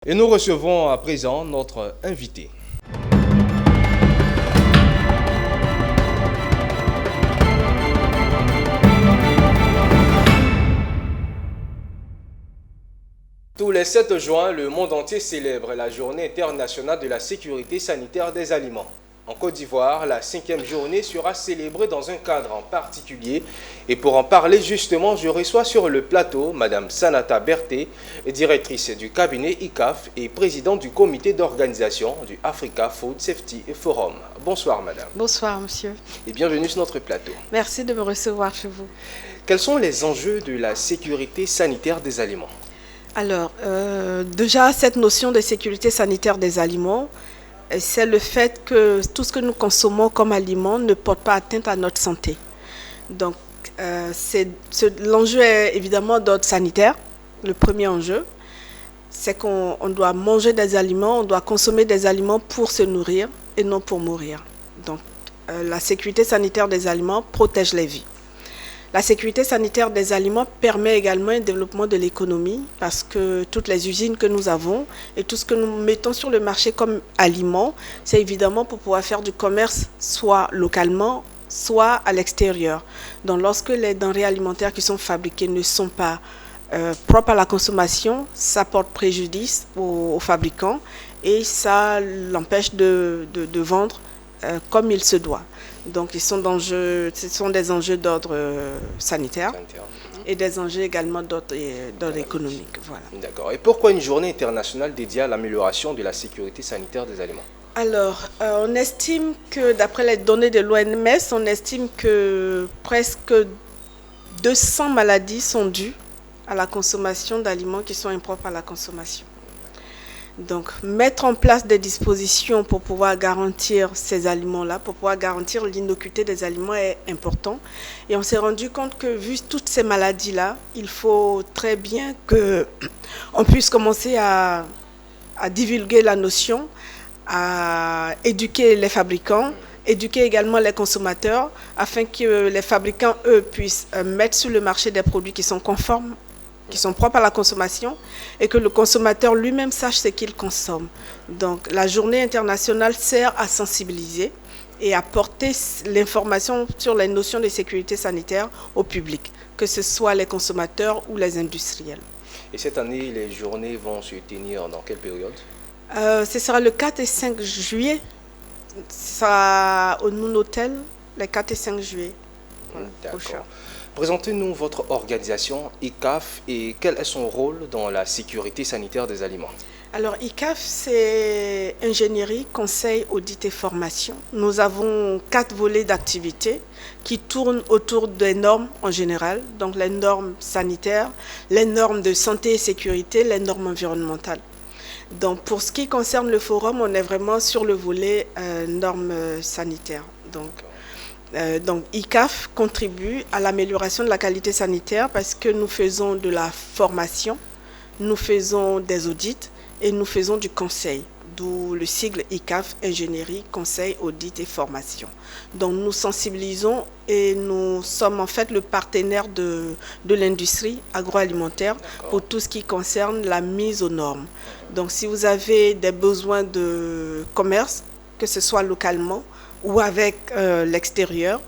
Et nous recevons à présent notre invité. Tous les 7 juin, le monde entier célèbre la Journée internationale de la sécurité sanitaire des aliments. En Côte d'Ivoire, la 5e journée sera célébrée dans un cadre en particulier. Et pour en parler justement, je reçois sur le plateau Madame Sanata Berté, directrice du cabinet ICAF et présidente du comité d'organisation du Africa Food Safety Forum. Bonsoir Madame. Bonsoir Monsieur. Et bienvenue sur notre plateau. Merci de me recevoir chez vous. Quels sont les enjeux de la sécurité sanitaire des aliments? Alors, déjà, cette notion de sécurité sanitaire des aliments, c'est le fait que tout ce que nous consommons comme aliments ne porte pas atteinte à notre santé. Donc, l'enjeu est évidemment d'ordre sanitaire. Le premier enjeu, c'est qu'on doit manger des aliments, on doit consommer des aliments pour se nourrir et non pour mourir. Donc, la sécurité sanitaire des aliments protège les vies. La sécurité sanitaire des aliments permet également un développement de l'économie parce que toutes les usines que nous avons et tout ce que nous mettons sur le marché comme aliments, c'est évidemment pour pouvoir faire du commerce soit localement, soit à l'extérieur. Donc lorsque les denrées alimentaires qui sont fabriquées ne sont pas propres à la consommation, ça porte préjudice aux fabricants et ça l'empêche de vendre comme il se doit. Donc, ce sont des enjeux d'ordre sanitaire et des enjeux également d'ordre économique. Voilà. D'accord. Et pourquoi une journée internationale dédiée à l'amélioration de la sécurité sanitaire des aliments? Alors, on estime que, d'après les données de l'OMS, on estime que presque 200 maladies sont dues à la consommation d'aliments qui sont impropres à la consommation. Donc, mettre en place des dispositions pour pouvoir garantir ces aliments-là, pour pouvoir garantir l'innocuité des aliments est important. Et on s'est rendu compte que, vu toutes ces maladies-là, il faut très bien qu'on puisse commencer à divulguer la notion, à éduquer les fabricants, éduquer également les consommateurs, afin que les fabricants, eux, puissent mettre sur le marché des produits qui sont conformes, qui sont propres à la consommation et que le consommateur lui-même sache ce qu'il consomme. Donc la journée internationale sert à sensibiliser et à porter l'information sur les notions de sécurité sanitaire au public, que ce soit les consommateurs ou les industriels. Et cette année, les journées vont se tenir dans quelle période? Ce sera le 4 et 5 juillet. Ce sera au Noon Hotel, les 4 et 5 juillet. D'accord. Présentez-nous votre organisation ICAF et quel est son rôle dans la sécurité sanitaire des aliments. Alors ICAF, c'est ingénierie, conseil, audit et formation. Nous avons 4 volets d'activité qui tournent autour des normes en général, donc les normes sanitaires, les normes de santé et sécurité, les normes environnementales. Donc pour ce qui concerne le forum, on est vraiment sur le volet normes sanitaires. Donc ICAF contribue à l'amélioration de la qualité sanitaire parce que nous faisons de la formation, nous faisons des audits et nous faisons du conseil, d'où le sigle ICAF, ingénierie, conseil, audit et formation. Donc nous sensibilisons et nous sommes en fait le partenaire de l'industrie agroalimentaire pour tout ce qui concerne la mise aux normes. Donc si vous avez des besoins de commerce, que ce soit localement, ou avec l'extérieur,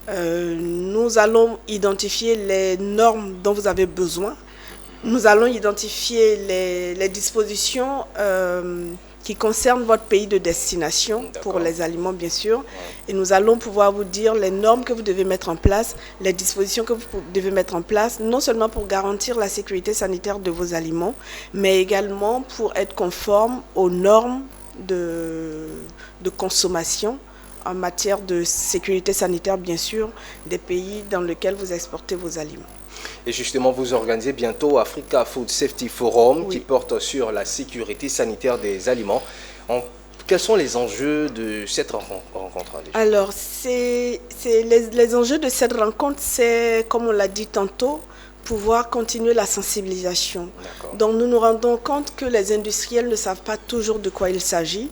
nous allons identifier les normes dont vous avez besoin. Nous allons identifier les dispositions qui concernent votre pays de destination pour les aliments, bien sûr. Et nous allons pouvoir vous dire les normes que vous devez mettre en place, les dispositions que vous devez mettre en place, non seulement pour garantir la sécurité sanitaire de vos aliments, mais également pour être conforme aux normes de consommation en matière de sécurité sanitaire, bien sûr, des pays dans lesquels vous exportez vos aliments. Et justement, vous organisez bientôt Africa Food Safety Forum qui porte sur la sécurité sanitaire des aliments. Quels sont les enjeux de cette rencontre? Alors, les enjeux de cette rencontre, c'est, comme on l'a dit tantôt, pouvoir continuer la sensibilisation. Donc, nous nous rendons compte que les industriels ne savent pas toujours de quoi il s'agit.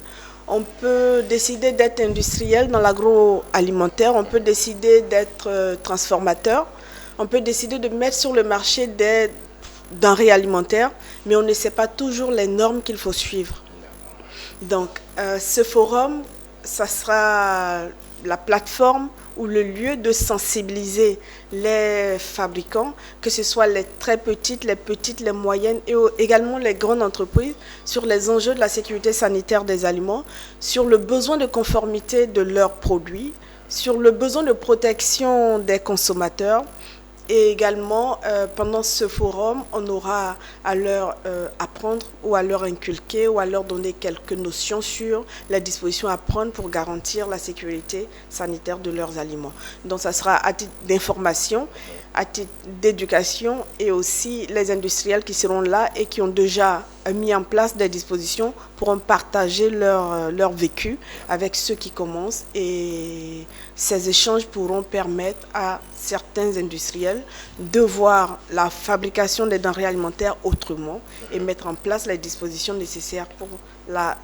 On peut décider d'être industriel dans l'agroalimentaire, on peut décider d'être transformateur, on peut décider de mettre sur le marché des denrées alimentaires, mais on ne sait pas toujours les normes qu'il faut suivre. Donc, ce forum, ça sera la plateforme ou le lieu de sensibiliser les fabricants, que ce soit les très petites, les moyennes et également les grandes entreprises, sur les enjeux de la sécurité sanitaire des aliments, sur le besoin de conformité de leurs produits, sur le besoin de protection des consommateurs. Et également, pendant ce forum, on aura à leur apprendre ou à leur inculquer ou à leur donner quelques notions sur les dispositions à prendre pour garantir la sécurité sanitaire de leurs aliments. Donc, ça sera à titre d'information, à titre d'éducation, et aussi les industriels qui seront là et qui ont déjà mis en place des dispositions pourront partager leur vécu avec ceux qui commencent, et ces échanges pourront permettre à certains industriels de voir la fabrication des denrées alimentaires autrement et mettre en place les dispositions nécessaires pour la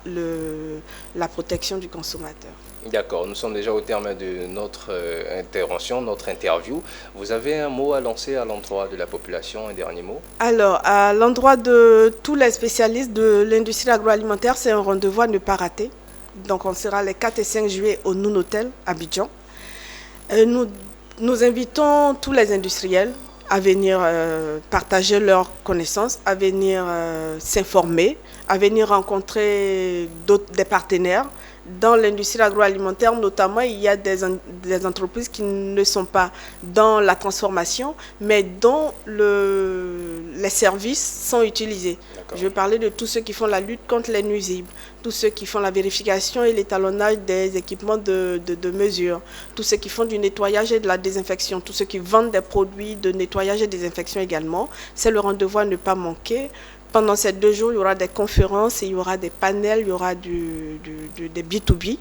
protection du consommateur. D'accord, nous sommes déjà au terme de notre intervention, notre interview. Vous avez un mot à lancer à l'endroit de la population, un dernier mot? Alors, à l'endroit de tous les spécialistes de l'industrie agroalimentaire, c'est un rendez-vous à ne pas rater. Donc, on sera les 4 et 5 juillet au Noon Hotel, à Abidjan. Nous invitons tous les industriels à venir partager leurs connaissances, à venir s'informer, à venir rencontrer des partenaires. Dans l'industrie agroalimentaire, notamment, il y a des entreprises qui ne sont pas dans la transformation, mais dont les services sont utilisés. Je vais parler de tous ceux qui font la lutte contre les nuisibles, tous ceux qui font la vérification et l'étalonnage des équipements de mesure, tous ceux qui font du nettoyage et de la désinfection, tous ceux qui vendent des produits de nettoyage et désinfection également. C'est le rendez-vous à ne pas manquer. Pendant ces 2 jours, il y aura des conférences, il y aura des panels, il y aura des B2B.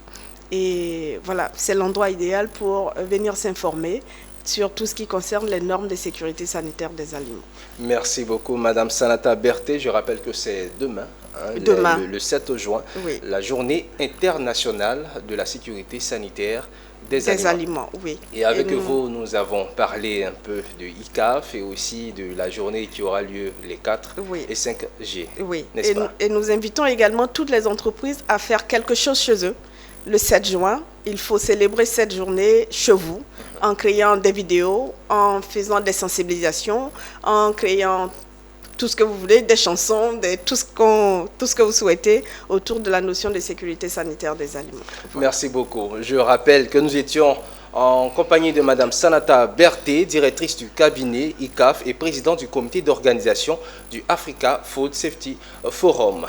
Et voilà, c'est l'endroit idéal pour venir s'informer sur tout ce qui concerne les normes de sécurité sanitaire des aliments. Merci beaucoup, Madame Sanata Berté. Je rappelle que c'est demain, le 7 juin, oui, la journée internationale de la sécurité sanitaire des aliments. Oui. Et avec vous, nous avons parlé un peu de ICAF et aussi de la journée qui aura lieu les 4 et 5 G. Oui. Et nous invitons également toutes les entreprises à faire quelque chose chez eux. Le 7 juin, il faut célébrer cette journée chez vous, en créant des vidéos, en faisant des sensibilisations, en créant tout ce que vous voulez, des chansons, tout ce que vous souhaitez autour de la notion de sécurité sanitaire des aliments. Voilà. Merci beaucoup. Je rappelle que nous étions en compagnie de Madame Sanata Berté, directrice du cabinet ICAF et présidente du comité d'organisation du Africa Food Safety Forum.